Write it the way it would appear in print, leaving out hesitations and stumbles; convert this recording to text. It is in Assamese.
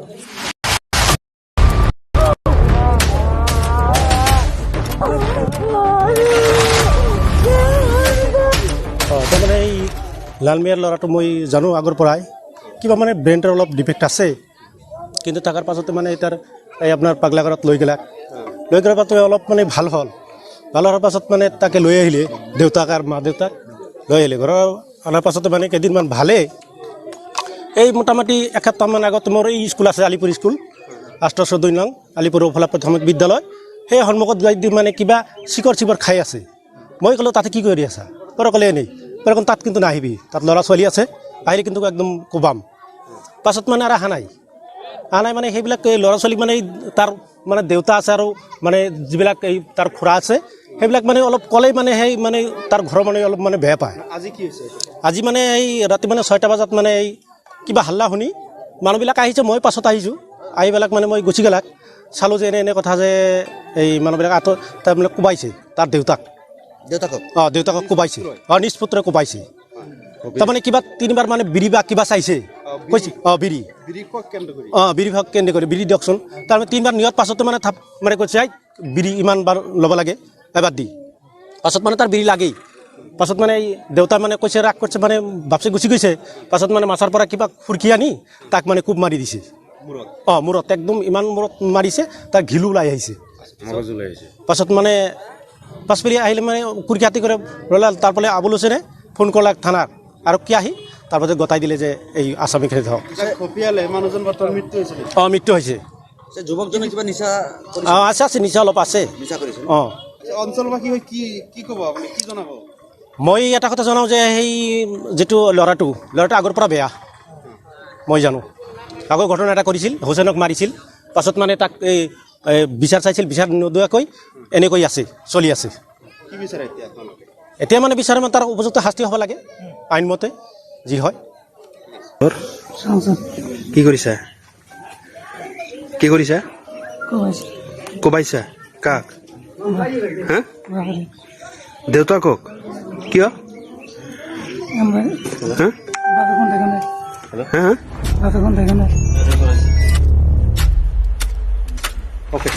তাৰমানে এই লালমিয়াৰ ল'ৰাটো মই জানো আগৰ পৰাই কিবা মানে ব্ৰেইনৰ অলপ ডিফেক্ট আছে, কিন্তু থকাৰ পাছতে মানে তাৰ এই আপোনাৰ পাগলাঘৰত লৈ যোৱাৰ পাছতে অলপ মানে ভাল হ'ল। ভাল হোৱাৰ পাছত মানে তাকে লৈ আহিলে দেউতাক আৰু মা দেউতাক লৈ আহিলে। ঘৰৰ অনাৰ পাছতে মানে কেইদিনমান ভালেই। এই মোটামুটি এসপ্তাহমান আগত মোৰ এই স্কুল আছে আলিপুৰ স্কুল ৮১২ নং আলিপুৰ উপলা প্ৰাথমিক বিদ্যালয়, সেই সন্মুখত যাই দি মানে কিবা চিকৰ খাই আছে। মই ক'লোঁ তাতে কি কৰি আছা? পৰে ক'লে এনেই পৰে ক'লে তাত কিন্তু নাহিবি, তাত ল'ৰা ছোৱালী আছে, আহিলে কিন্তু একদম কোবাম। পাছত মানে আৰু অহা নাই মানে সেইবিলাক এই ল'ৰা ছোৱালীক মানে তাৰ মানে দেউতা আছে আৰু মানে যিবিলাক এই তাৰ খুৰা আছে সেইবিলাক মানে অলপ ক'লেই মানে সেই মানে তাৰ ঘৰৰ মানে অলপ মানে বেয়া পায়। আজি কি হৈছে? আজি মানে এই ৰাতি মানে 6টা বজাত মানে এই কিবা হাল্লা শুনি মানুহবিলাক আহিছে, মই পাছত আহিছোঁ। আহি পেলাক মানে মই গুচি গেলাক চালোঁ যে এনে কথা যে এই মানুহবিলাক তাৰমানে কোবাইছে তাৰ দেউতাকক দেউতাকক কোবাইছে, নিজ পুত্ৰই কোবাইছে। তাৰমানে কিবা 3বাৰ মানে বিৰি বা কিবা চাইছে কৈছে, বিৰি ভাগ কেন্দ্ৰ কৰি বিৰি দিয়কচোন। তাৰমানে 3বাৰ নিয়াৰ পাছতো মানে থাপ মানে কৈছে বিৰি ইমান বাৰ ল'ব লাগে এবাৰ দি, পাছত মানে তাৰ বিৰি লাগেই। পাছত মানে এই দেউতা মানে কৈছে ৰাগ কৰিছে মানে বাপচে গুচি গৈছে। পাছত মানে মাছৰ পৰা কিবা খুৰকি আনি তাক মানে কোব মাৰি দিছে মূৰত একদম ইমান মূৰত মাৰিছে, তাৰ ঘিলু ওলাই আহিছে। পাছত মানে পাছপিলি আহিলে মানে কুৰকি হাতী কৰে ৰ'লে। তাৰপৰা আবুল হুছেইনে ফোন কৰলাক থানাত আৰু কি আহি তাৰপাছত গতাই দিলে যে এই আসামীখিনি ধৰক মৃত্যু হৈছে। যুৱকজনে কিবা নিচা আছে নিচা অলপ আছে। অঞ্চলবাসী কি ক'ব, আপুনি কি জনাব? মই এটা কথা জনাওঁ যে সেই যিটো ল'ৰাটো আগৰ পৰা বেয়া, মই জানো। আগৰ ঘটনা এটা কৰিছিল, হুছেইনক মাৰিছিল। পাছত মানে তাক এই বিচাৰ চাইছিল, বিচাৰ নোদোৱাকৈ এনেকৈ আছে চলি আছে। এতিয়া মানে বিচাৰে মানে তাৰ উপযুক্ত শাস্তি হ'ব লাগে আইনমতে যি হয়। কি কৰিছা? কোবাইছা কাক? হা দেউতাকক কিয়? ওকে।